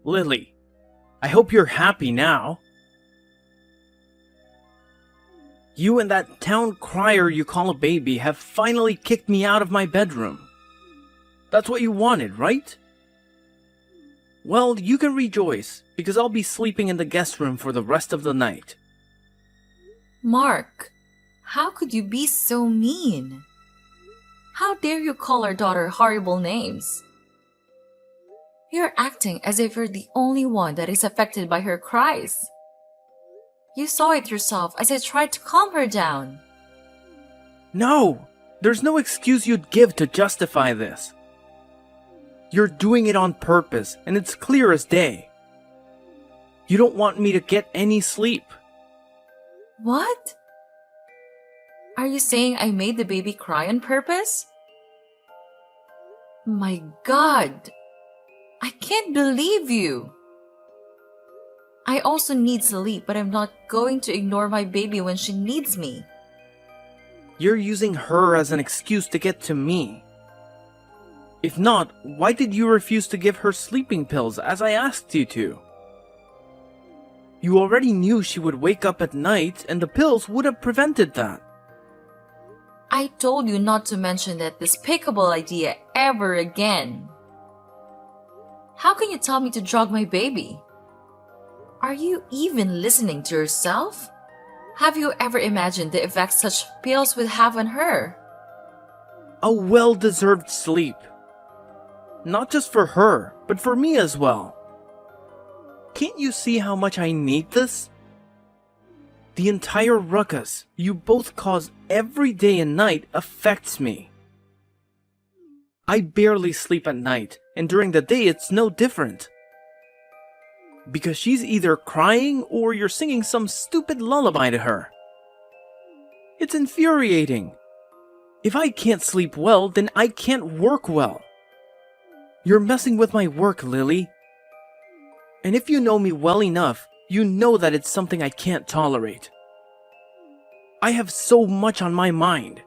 Lily, I hope you're happy now. You and that town crier you call a baby have finally kicked me out of my bedroom. That's what you wanted, right? Well, you can rejoice, because I'll be sleeping in the guest room for the rest of the night. Mark, how could you be so mean? How dare you call our daughter horrible names? You're acting as if you're the only one that is affected by her cries. You saw it yourself as I tried to calm her down. No! There's no excuse you'd give to justify this. You're doing it on purpose, and it's clear as day. You don't want me to get any sleep. What? Are you saying I made the baby cry on purpose? My God! I can't believe you! I also need sleep, but I'm not going to ignore my baby when she needs me. You're using her as an excuse to get to me. If not, why did you refuse to give her sleeping pills as I asked you to? You already knew she would wake up at night, and the pills would have prevented that. I told you not to mention that despicable idea ever again. How can you tell me to drug my baby? Are you even listening to yourself? Have you ever imagined the effect such pills would have on her? A well-deserved sleep. Not just for her, but for me as well. Can't you see how much I need this? The entire ruckus you both cause every day and night affects me. I barely sleep at night, and during the day it's no different. Because she's either crying or you're singing some stupid lullaby to her. It's infuriating. If I can't sleep well, then I can't work well. You're messing with my work, Lily. And if you know me well enough, you know that it's something I can't tolerate. I have so much on my mind.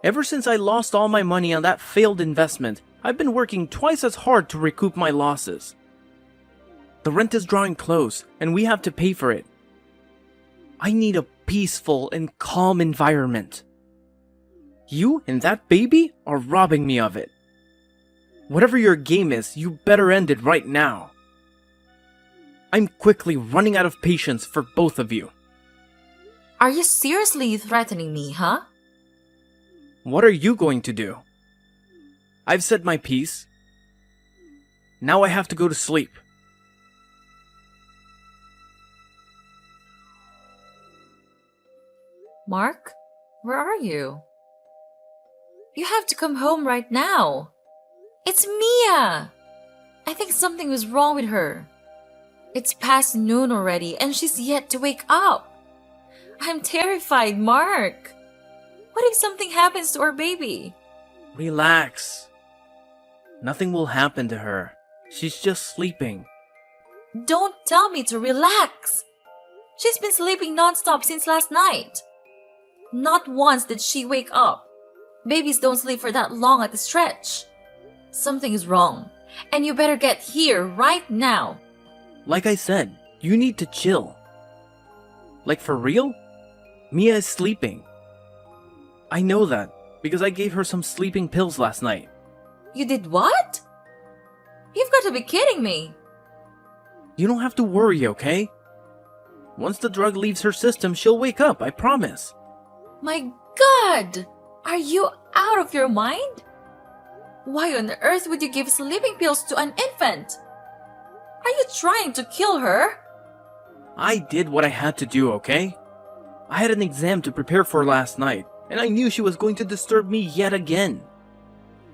Ever since I lost all my money on that failed investment, I've been working twice as hard to recoup my losses. The rent is drawing close, and we have to pay for it. I need a peaceful and calm environment. You and that baby are robbing me of it. Whatever your game is, you better end it right now. I'm quickly running out of patience for both of you. Are you seriously threatening me, huh? What are you going to do? I've said my piece. Now I have to go to sleep. Mark, where are you? You have to come home right now. It's Mia! I think something was wrong with her. It's past noon already and she's yet to wake up. I'm terrified, Mark. What if something happens to our baby? Relax. Nothing will happen to her. She's just sleeping. Don't tell me to relax. She's been sleeping nonstop since last night. Not once did she wake up. Babies don't sleep for that long at a stretch. Something is wrong, and you better get here right now. Like I said, you need to chill. Like for real? Mia is sleeping. I know that, because I gave her some sleeping pills last night. You did what? You've got to be kidding me. You don't have to worry, okay? Once the drug leaves her system, she'll wake up, I promise. My God! Are you out of your mind? Why on earth would you give sleeping pills to an infant? Are you trying to kill her? I did what I had to do, okay? I had an exam to prepare for last night, and I knew she was going to disturb me yet again.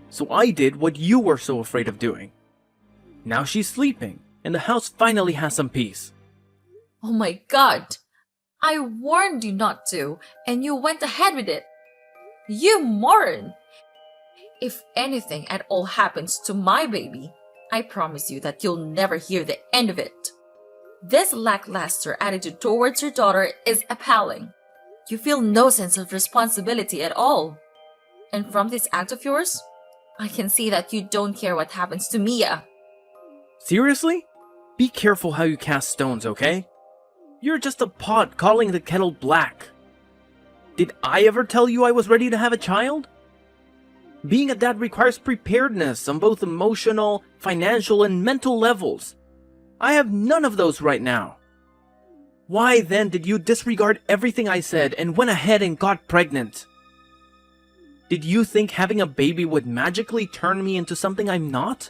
So I did what you were so afraid of doing. Now she's sleeping, and the house finally has some peace. Oh my God! I warned you not to, and you went ahead with it. You moron! If anything at all happens to my baby, I promise you that you'll never hear the end of it. This lackluster attitude towards your daughter is appalling. You feel no sense of responsibility at all. And from this act of yours, I can see that you don't care what happens to Mia. Seriously? Be careful how you cast stones, okay? You're just a pot calling the kettle black. Did I ever tell you I was ready to have a child? Being a dad requires preparedness on both emotional, financial, and mental levels. I have none of those right now. Why then did you disregard everything I said and went ahead and got pregnant? Did you think having a baby would magically turn me into something I'm not?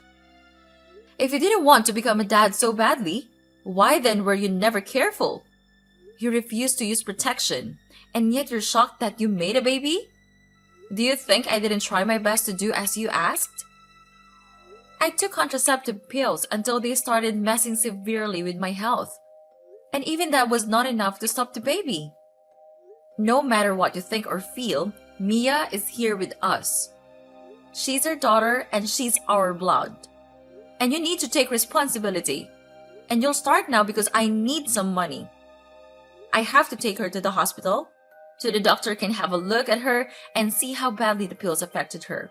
If you didn't want to become a dad so badly, why then were you never careful? You refused to use protection, and yet you're shocked that you made a baby? Do you think I didn't try my best to do as you asked? I took contraceptive pills until they started messing severely with my health. And even that was not enough to stop the baby. No matter what you think or feel, Mia is here with us. She's our daughter and she's our blood. And you need to take responsibility. And you'll start now because I need some money. I have to take her to the hospital so the doctor can have a look at her and see how badly the pills affected her.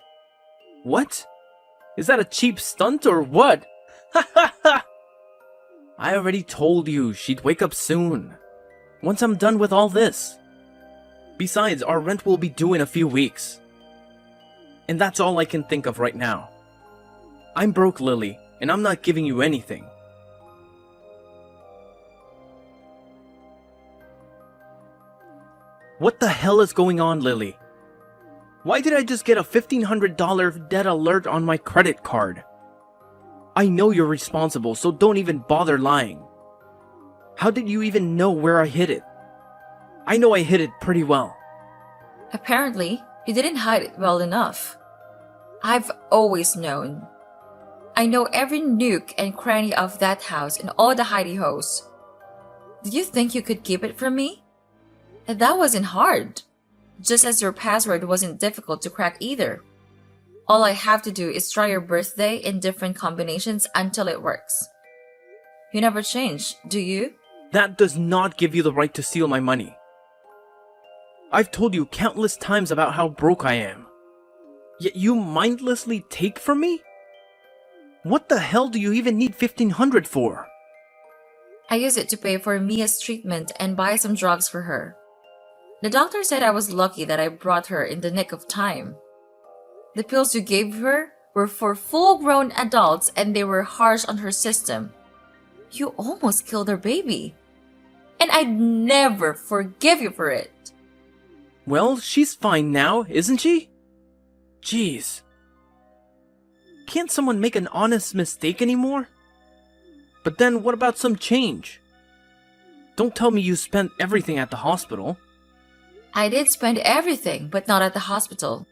What? Is that a cheap stunt or what? Ha ha ha! I already told you she'd wake up soon. Once I'm done with all this. Besides, our rent will be due in a few weeks. And that's all I can think of right now. I'm broke, Lily, and I'm not giving you anything. What the hell is going on, Lily? Why did I just get a $1,500 debt alert on my credit card? I know you're responsible, so don't even bother lying. How did you even know where I hid it? I know I hid it pretty well. Apparently, you didn't hide it well enough. I've always known. I know every nook and cranny of that house and all the hidey-hoes. Did you think you could keep it from me? That wasn't hard. Just as your password wasn't difficult to crack either. All I have to do is try your birthday in different combinations until it works. You never change, do you? That does not give you the right to steal my money. I've told you countless times about how broke I am. Yet you mindlessly take from me? What the hell do you even need $1,500 for? I use it to pay for Mia's treatment and buy some drugs for her. The doctor said I was lucky that I brought her in the nick of time. The pills you gave her were for full-grown adults and they were harsh on her system. You almost killed her baby. And I'd never forgive you for it. Well, she's fine now, isn't she? Jeez. Can't someone make an honest mistake anymore? But then what about some change? Don't tell me you spent everything at the hospital. I did spend everything, but not at the hospital.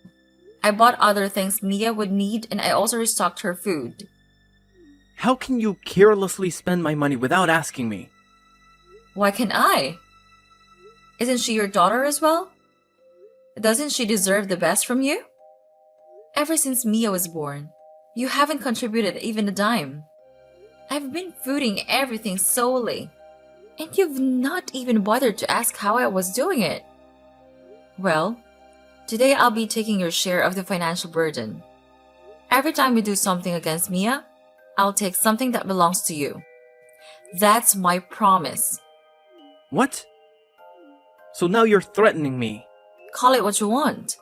I bought other things Mia would need and I also restocked her food. How can you carelessly spend my money without asking me? Why can't I? Isn't she your daughter as well? Doesn't she deserve the best from you? Ever since Mia was born, you haven't contributed even a dime. I've been fooding everything solely, and you've not even bothered to ask how I was doing it. Well, today I'll be taking your share of the financial burden. Every time you do something against Mia, I'll take something that belongs to you. That's my promise. What? So now you're threatening me. Call it what you want.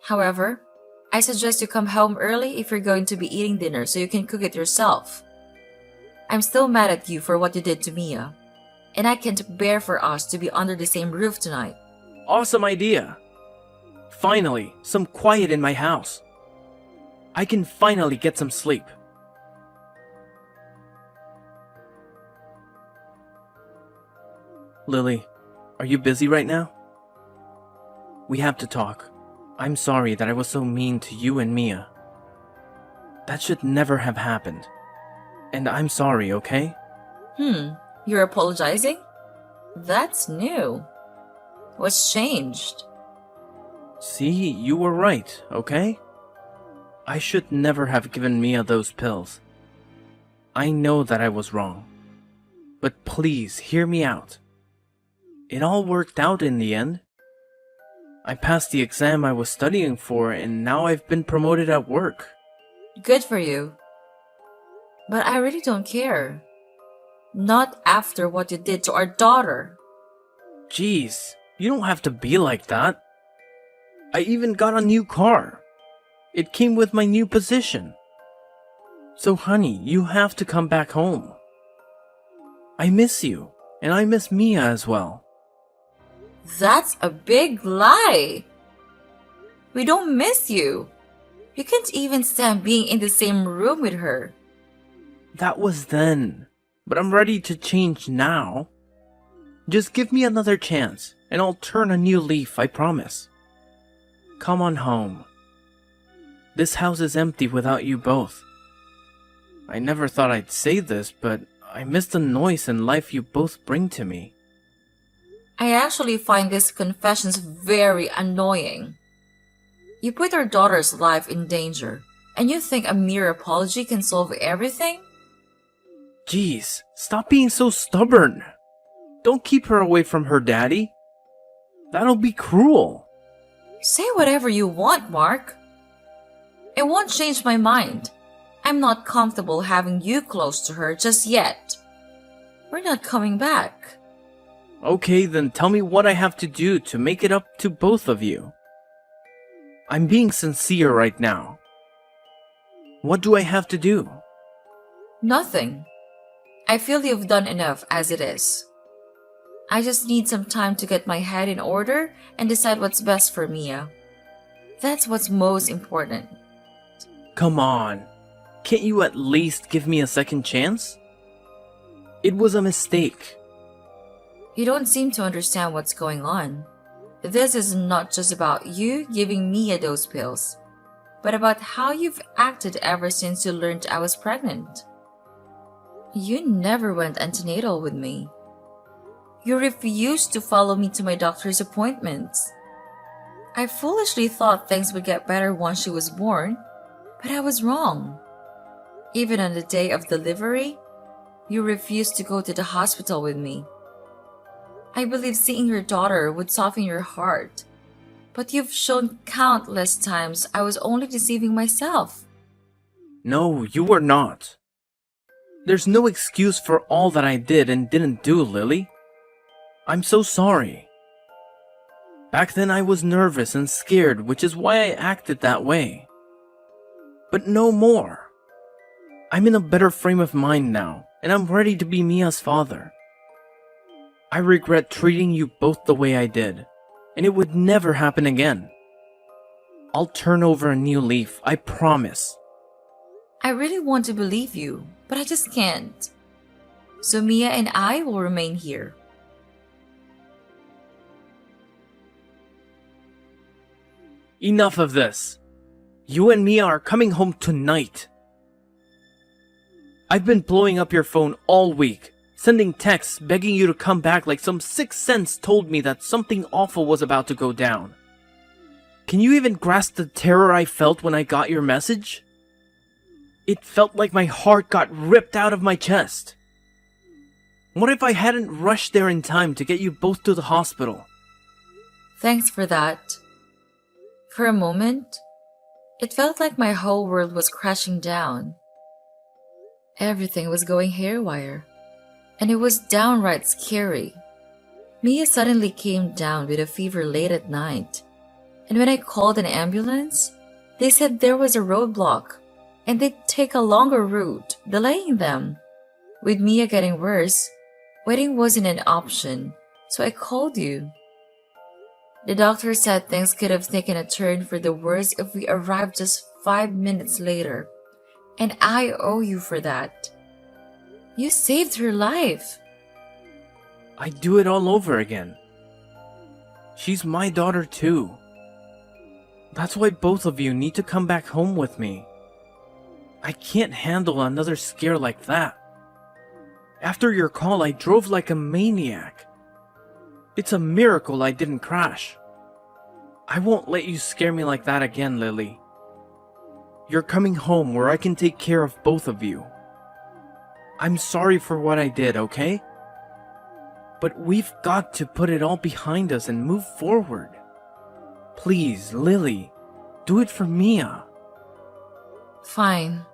However, I suggest you come home early if you're going to be eating dinner so you can cook it yourself. I'm still mad at you for what you did to Mia, and I can't bear for us to be under the same roof tonight. Awesome idea. Finally, some quiet in my house. I can finally get some sleep. Lily, are you busy right now? We have to talk. I'm sorry that I was so mean to you and Mia. That should never have happened. And I'm sorry, okay? You're apologizing? That's new. What's changed? See, you were right, okay? I should never have given Mia those pills. I know that I was wrong. But please, hear me out. It all worked out in the end. I passed the exam I was studying for, and now I've been promoted at work. Good for you. But I really don't care. Not after what you did to our daughter. Jeez, you don't have to be like that. I even got a new car. It came with my new position. So honey, you have to come back home. I miss you, and I miss Mia as well. That's a big lie. We don't miss you. You can't even stand being in the same room with her. That was then, but I'm ready to change now. Just give me another chance, and I'll turn a new leaf, I promise. Come on home. This house is empty without you both. I never thought I'd say this, but I miss the noise and life you both bring to me. I actually find these confessions very annoying. You put our daughter's life in danger, and you think a mere apology can solve everything? Jeez, stop being so stubborn. Don't keep her away from her daddy. That'll be cruel. Say whatever you want, Mark. It won't change my mind. I'm not comfortable having you close to her just yet. We're not coming back. Okay, then tell me what I have to do to make it up to both of you. I'm being sincere right now. What do I have to do? Nothing. I feel you've done enough as it is. I just need some time to get my head in order and decide what's best for Mia. That's what's most important. Come on. Can't you at least give me a second chance? It was a mistake. You don't seem to understand what's going on. This is not just about you giving Mia those pills, but about how you've acted ever since you learned I was pregnant. You never went antenatal with me. You refused to follow me to my doctor's appointments. I foolishly thought things would get better once she was born, but I was wrong. Even on the day of delivery, you refused to go to the hospital with me. I believe seeing your daughter would soften your heart, but you've shown countless times I was only deceiving myself. No, you were not. There's no excuse for all that I did and didn't do, Lily. I'm so sorry. Back then I was nervous and scared, which is why I acted that way. But no more. I'm in a better frame of mind now, and I'm ready to be Mia's father. I regret treating you both the way I did, and it would never happen again. I'll turn over a new leaf, I promise. I really want to believe you, but I just can't. So Mia and I will remain here. Enough of this. You and Mia are coming home tonight. I've been blowing up your phone all week, sending texts begging you to come back like some sixth sense told me that something awful was about to go down. Can you even grasp the terror I felt when I got your message? It felt like my heart got ripped out of my chest. What if I hadn't rushed there in time to get you both to the hospital? Thanks for that. For a moment, it felt like my whole world was crashing down. Everything was going haywire, and it was downright scary. Mia suddenly came down with a fever late at night, and when I called an ambulance, they said there was a roadblock, and they'd take a longer route, delaying them. With Mia getting worse, waiting wasn't an option, so I called you. The doctor said things could have taken a turn for the worse if we arrived just 5 minutes later, and I owe you for that. You saved her life. I'd do it all over again. She's my daughter too. That's why both of you need to come back home with me. I can't handle another scare like that. After your call, I drove like a maniac. It's a miracle I didn't crash. I won't let you scare me like that again, Lily. You're coming home where I can take care of both of you. I'm sorry for what I did, okay? But we've got to put it all behind us and move forward. Please, Lily, do it for Mia. Fine.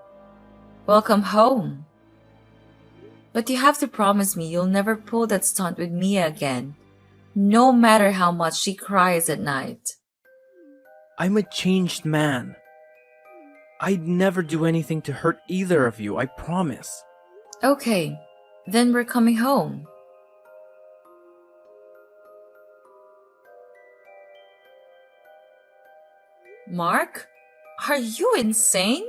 Welcome home. But you have to promise me you'll never pull that stunt with Mia again, no matter how much she cries at night. I'm a changed man. I'd never do anything to hurt either of you, I promise. Okay, then we're coming home. Mark, are you insane?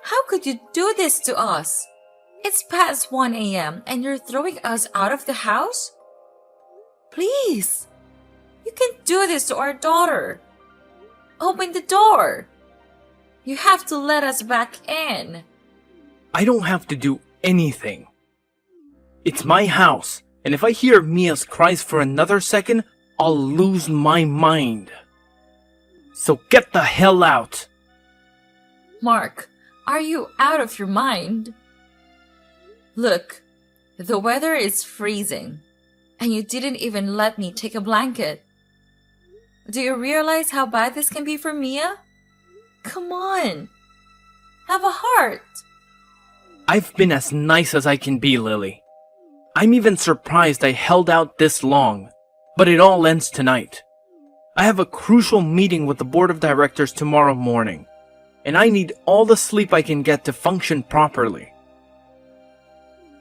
How could you do this to us? It's past 1 a.m. and you're throwing us out of the house? Please, you can't do this to our daughter. Open the door. You have to let us back in. I don't have to do anything. It's my house, and if I hear Mia's cries for another second, I'll lose my mind. So get the hell out! Mark, are you out of your mind? Look, the weather is freezing, and you didn't even let me take a blanket. Do you realize how bad this can be for Mia? Come on, have a heart. I've been as nice as I can be, Lily. I'm even surprised I held out this long, but it all ends tonight. I have a crucial meeting with the board of directors tomorrow morning, and I need all the sleep I can get to function properly.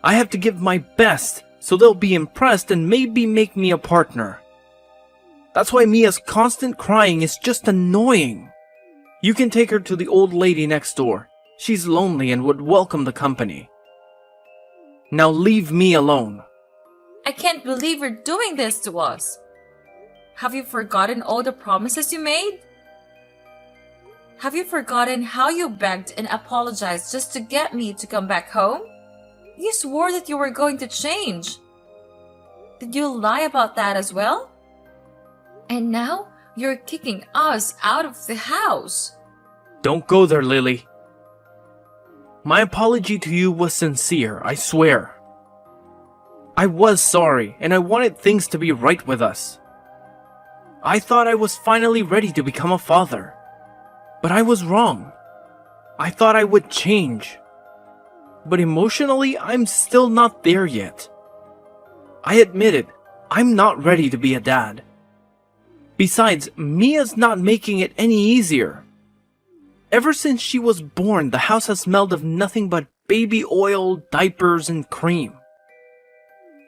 I have to give my best so they'll be impressed and maybe make me a partner. That's why Mia's constant crying is just annoying. You can take her to the old lady next door. She's lonely and would welcome the company. Now leave me alone. I can't believe you're doing this to us. Have you forgotten all the promises you made? Have you forgotten how you begged and apologized just to get me to come back home? You swore that you were going to change. Did you lie about that as well? And now you're kicking us out of the house. Don't go there, Lily. My apology to you was sincere, I swear. I was sorry, and I wanted things to be right with us. I thought I was finally ready to become a father. But I was wrong. I thought I would change. But emotionally, I'm still not there yet. I admit it, I'm not ready to be a dad. Besides, Mia's not making it any easier. Ever since she was born, the house has smelled of nothing but baby oil, diapers, and cream.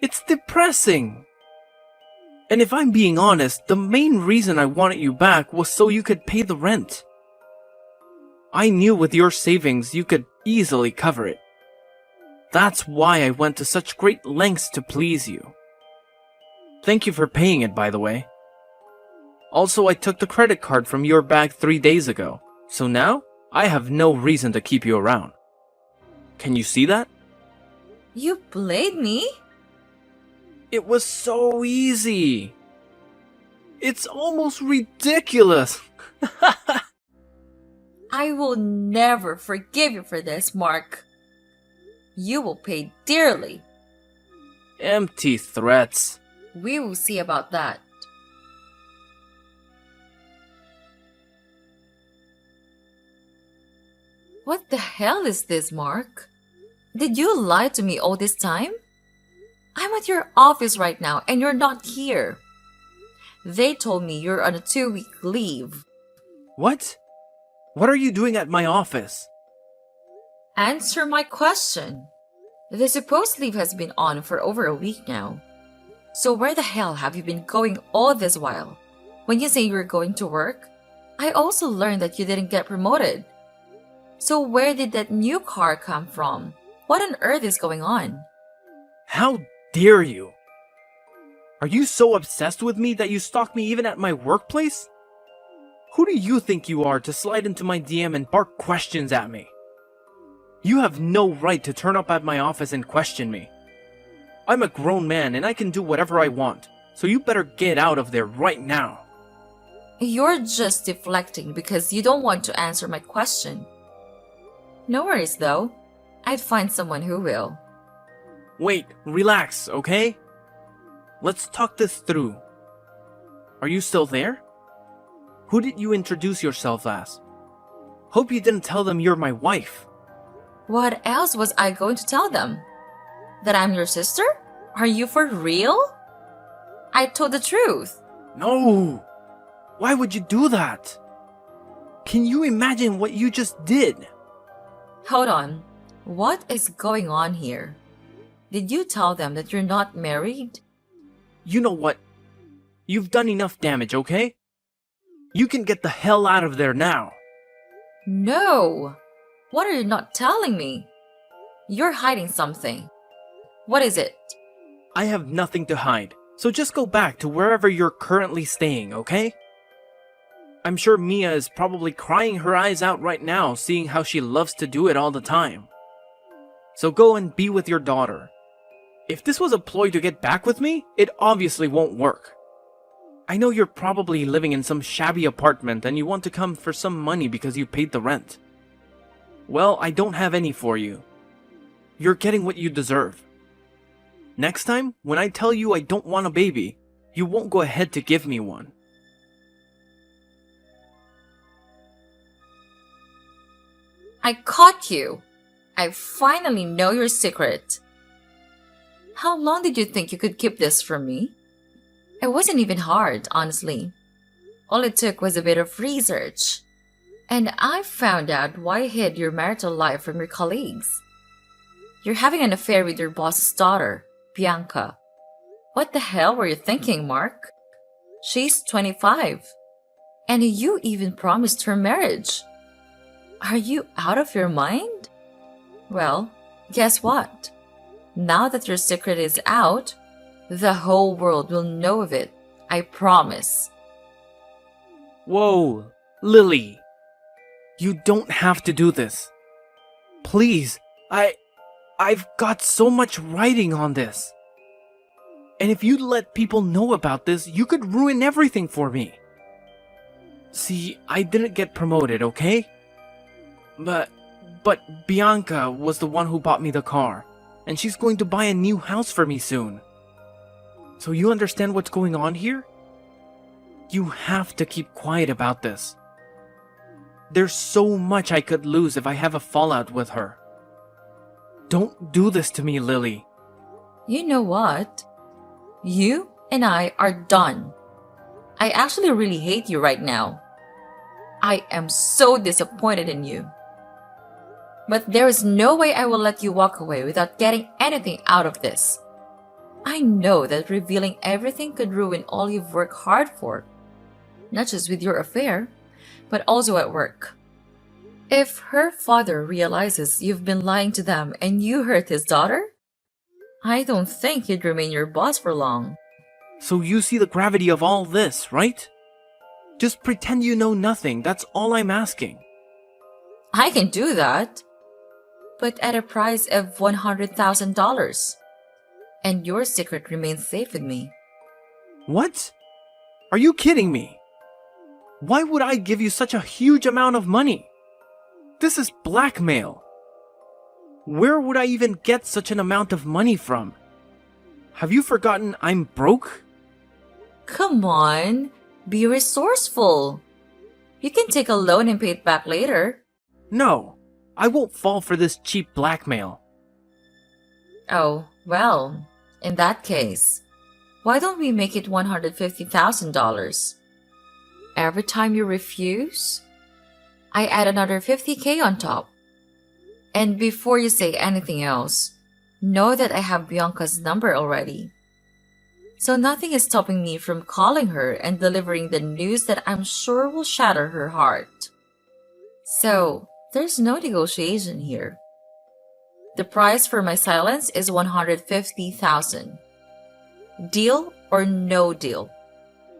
It's depressing. And if I'm being honest, the main reason I wanted you back was so you could pay the rent. I knew with your savings you could easily cover it. That's why I went to such great lengths to please you. Thank you for paying it, by the way. Also, I took the credit card from your bag 3 days ago, so now I have no reason to keep you around. Can you see that? You played me? It was so easy. It's almost ridiculous. I will never forgive you for this, Mark. You will pay dearly. Empty threats. We will see about that. What the hell is this, Mark? Did you lie to me all this time? I'm at your office right now and you're not here. They told me you're on a 2-week leave. What? What are you doing at my office? Answer my question. The supposed leave has been on for over a week now. So where the hell have you been going all this while? When you say you were going to work, I also learned that you didn't get promoted. So where did that new car come from? What on earth is going on? How dare you? Are you so obsessed with me that you stalk me even at my workplace? Who do you think you are to slide into my DM and bark questions at me? You have no right to turn up at my office and question me. I'm a grown man and I can do whatever I want, so you better get out of there right now. You're just deflecting because you don't want to answer my question. No worries though. I'd find someone who will. Wait, relax, okay? Let's talk this through. Are you still there? Who did you introduce yourself as? Hope you didn't tell them you're my wife. What else was I going to tell them? That I'm your sister? Are you for real? I told the truth. No! Why would you do that? Can you imagine what you just did? Hold on. What is going on here? Did you tell them that you're not married? You know what? You've done enough damage, okay? You can get the hell out of there now. No! What are you not telling me? You're hiding something. What is it? I have nothing to hide, so just go back to wherever you're currently staying, okay? I'm sure Mia is probably crying her eyes out right now, seeing how she loves to do it all the time. So go and be with your daughter. If this was a ploy to get back with me, it obviously won't work. I know you're probably living in some shabby apartment and you want to come for some money because you paid the rent. Well, I don't have any for you. You're getting what you deserve. Next time, when I tell you I don't want a baby, you won't go ahead to give me one. I caught you. I finally know your secret. How long did you think you could keep this from me? It wasn't even hard, honestly. All it took was a bit of research. And I found out why you hid your marital life from your colleagues. You're having an affair with your boss's daughter, Bianca. What the hell were you thinking, Mark? She's 25. And you even promised her marriage. Are you out of your mind? Well, guess what? Now that your secret is out, the whole world will know of it. I promise. Whoa, Lily. You don't have to do this. Please, I've got so much writing on this. And if you let people know about this, you could ruin everything for me. See, I didn't get promoted, okay? But Bianca was the one who bought me the car, and she's going to buy a new house for me soon. So you understand what's going on here? You have to keep quiet about this. There's so much I could lose if I have a fallout with her. Don't do this to me, Lily. You know what? You and I are done. I actually really hate you right now. I am so disappointed in you. But there is no way I will let you walk away without getting anything out of this. I know that revealing everything could ruin all you've worked hard for. Not just with your affair, but also at work. If her father realizes you've been lying to them and you hurt his daughter, I don't think he'd remain your boss for long. So you see the gravity of all this, right? Just pretend you know nothing, that's all I'm asking. I can do that, but at a price of $100,000. And your secret remains safe with me. What? Are you kidding me? Why would I give you such a huge amount of money? This is blackmail. Where would I even get such an amount of money from? Have you forgotten I'm broke? Come on, be resourceful. You can take a loan and pay it back later. No, I won't fall for this cheap blackmail. Oh, well, in that case, why don't we make it $150,000? Every time you refuse, I add another $50K on top. And before you say anything else, know that I have Bianca's number already. So nothing is stopping me from calling her and delivering the news that I'm sure will shatter her heart. So, there's no negotiation here. The price for my silence is $150,000. Deal or no deal?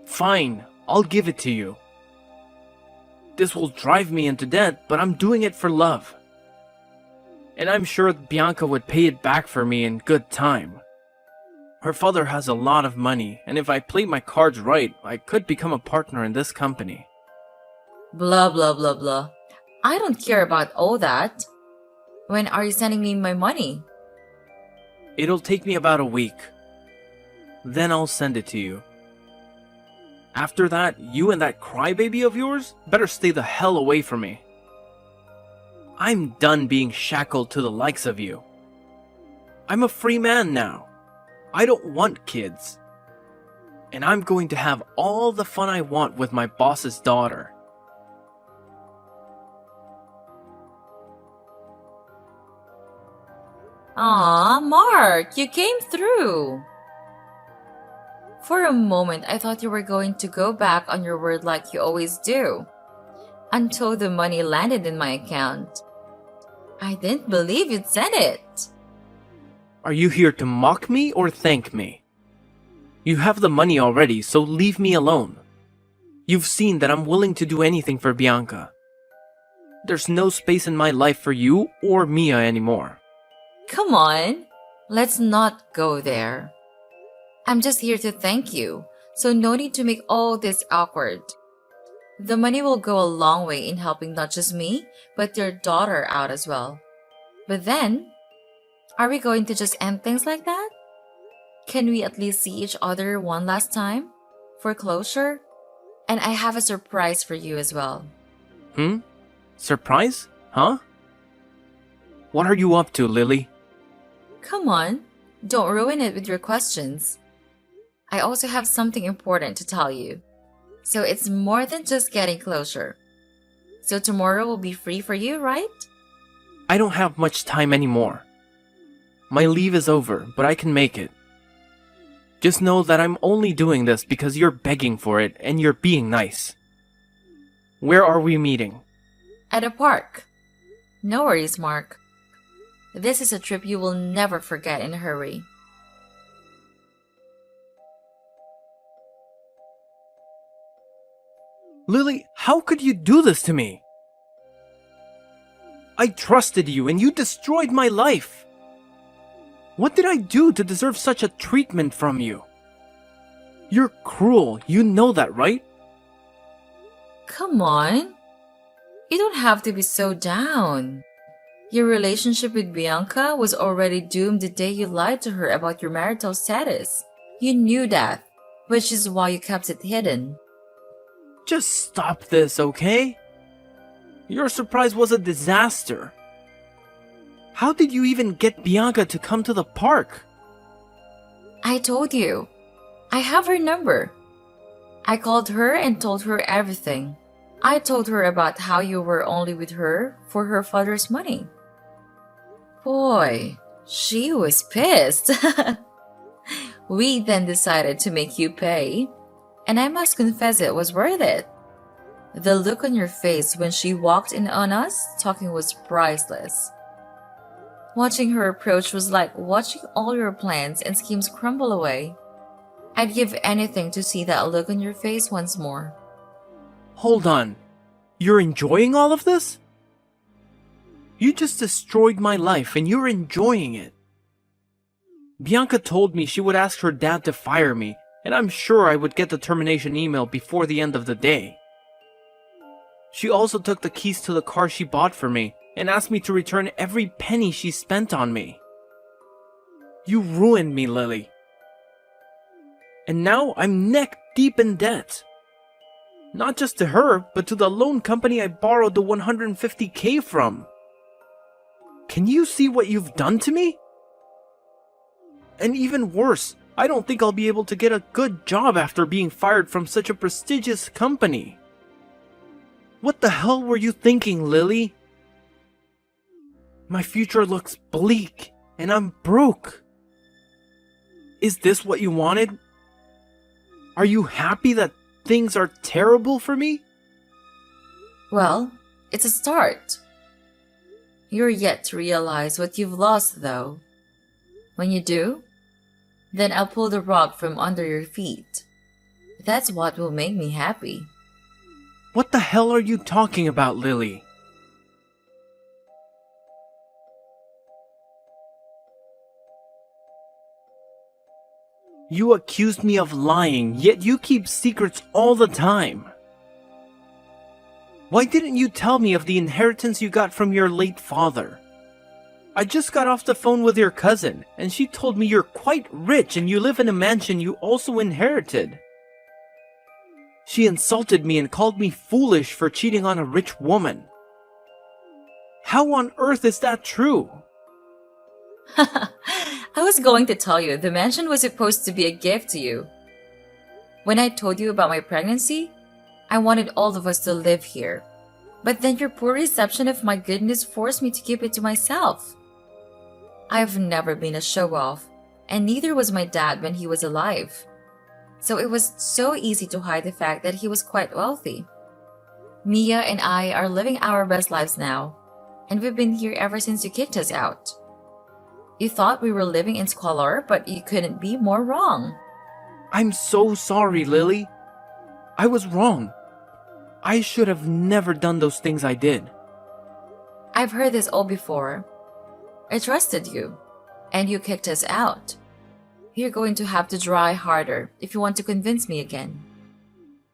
Fine, I'll give it to you. This will drive me into debt, but I'm doing it for love. And I'm sure Bianca would pay it back for me in good time. Her father has a lot of money, and if I play my cards right, I could become a partner in this company. Blah blah blah blah. I don't care about all that. When are you sending me my money? It'll take me about a week. Then I'll send it to you. After that, you and that crybaby of yours better stay the hell away from me. I'm done being shackled to the likes of you. I'm a free man now. I don't want kids. And I'm going to have all the fun I want with my boss's daughter. Aw, Mark, you came through. For a moment, I thought you were going to go back on your word like you always do. Until the money landed in my account. I didn't believe you'd sent it. Are you here to mock me or thank me? You have the money already, so leave me alone. You've seen that I'm willing to do anything for Bianca. There's no space in my life for you or Mia anymore. Come on, let's not go there. I'm just here to thank you, so no need to make all this awkward. The money will go a long way in helping not just me, but your daughter out as well. But then, are we going to just end things like that? Can we at least see each other one last time? For closure? And I have a surprise for you as well. Surprise? Huh? What are you up to, Lily? Come on, don't ruin it with your questions. I also have something important to tell you. So it's more than just getting closure. So tomorrow will be free for you, right? I don't have much time anymore. My leave is over, but I can make it. Just know that I'm only doing this because you're begging for it and you're being nice. Where are we meeting? At a park. No worries, Mark. This is a trip you will never forget in a hurry. Lily, how could you do this to me? I trusted you and you destroyed my life. What did I do to deserve such a treatment from you? You're cruel, you know that, right? Come on. You don't have to be so down. Your relationship with Bianca was already doomed the day you lied to her about your marital status. You knew that, which is why you kept it hidden. Just stop this, okay? Your surprise was a disaster. How did you even get Bianca to come to the park? I told you. I have her number. I called her and told her everything. I told her about how you were only with her for her father's money. Boy, she was pissed. We then decided to make you pay, and I must confess it was worth it. The look on your face when she walked in on us talking was priceless. Watching her approach was like watching all your plans and schemes crumble away. I'd give anything to see that look on your face once more. Hold on. You're enjoying all of this? You just destroyed my life and you're enjoying it. Bianca told me she would ask her dad to fire me, and I'm sure I would get the termination email before the end of the day. She also took the keys to the car she bought for me and asked me to return every penny she spent on me. You ruined me, Lily. And now I'm neck deep in debt. Not just to her, but to the loan company I borrowed the $150K from. Can you see what you've done to me? And even worse, I don't think I'll be able to get a good job after being fired from such a prestigious company. What the hell were you thinking, Lily? My future looks bleak, and I'm broke. Is this what you wanted? Are you happy that things are terrible for me? Well, it's a start. You're yet to realize what you've lost, though. When you do, then I'll pull the rug from under your feet. That's what will make me happy. What the hell are you talking about, Lily? You accused me of lying, yet you keep secrets all the time. Why didn't you tell me of the inheritance you got from your late father? I just got off the phone with your cousin, and she told me you're quite rich and you live in a mansion you also inherited. She insulted me and called me foolish for cheating on a rich woman. How on earth is that true? I was going to tell you the mansion was supposed to be a gift to you. When I told you about my pregnancy, I wanted all of us to live here. But then your poor reception of my goodness forced me to keep it to myself. I've never been a show-off, and neither was my dad when he was alive. So it was so easy to hide the fact that he was quite wealthy. Mia and I are living our best lives now, and we've been here ever since you kicked us out. You thought we were living in squalor, but you couldn't be more wrong. I'm so sorry, Lily. I was wrong. I should have never done those things I did. I've heard this all before. I trusted you, and you kicked us out. You're going to have to try harder if you want to convince me again.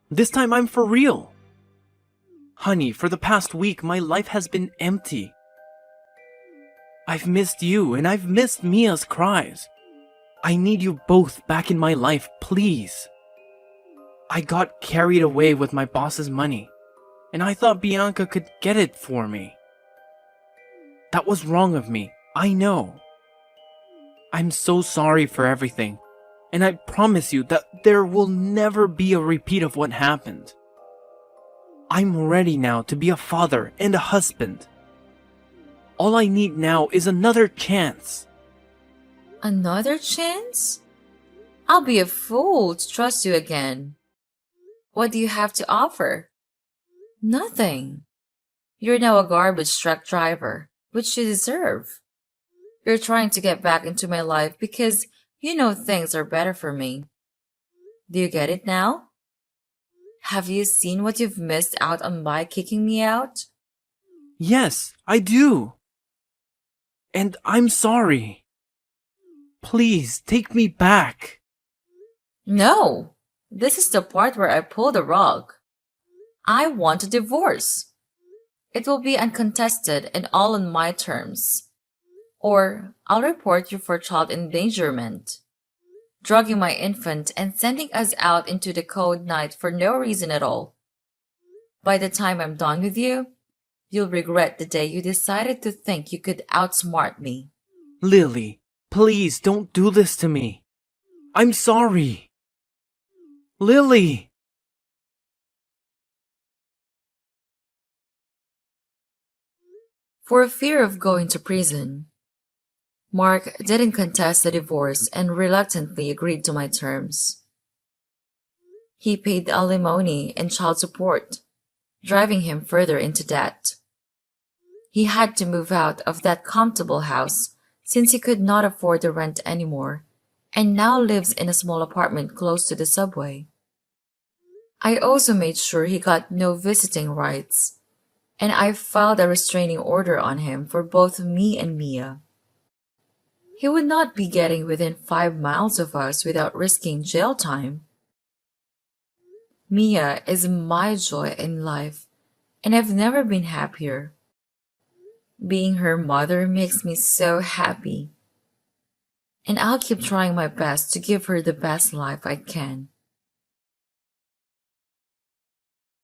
This time I'm for real. Honey, for the past week, my life has been empty. I've missed you, and I've missed Mia's cries. I need you both back in my life, please. I got carried away with my boss's money, and I thought Bianca could get it for me. That was wrong of me, I know. I'm so sorry for everything, and I promise you that there will never be a repeat of what happened. I'm ready now to be a father and a husband. All I need now is another chance. Another chance? I'll be a fool to trust you again. What do you have to offer? Nothing. You're now a garbage truck driver, which you deserve. You're trying to get back into my life because you know things are better for me. Do you get it now? Have you seen what you've missed out on by kicking me out? Yes, I do. And I'm sorry. Please, take me back. No. This is the part where I pull the rug. I want a divorce. It will be uncontested and all on my terms. Or I'll report you for child endangerment, drugging my infant and sending us out into the cold night for no reason at all. By the time I'm done with you, you'll regret the day you decided to think you could outsmart me. Lily, please don't do this to me. I'm sorry. Lily! For fear of going to prison, Mark didn't contest the divorce and reluctantly agreed to my terms. He paid the alimony and child support, driving him further into debt. He had to move out of that comfortable house since he could not afford the rent anymore, and now lives in a small apartment close to the subway. I also made sure he got no visiting rights, and I filed a restraining order on him for both me and Mia. He would not be getting within 5 miles of us without risking jail time. Mia is my joy in life, and I've never been happier. Being her mother makes me so happy, and I'll keep trying my best to give her the best life I can.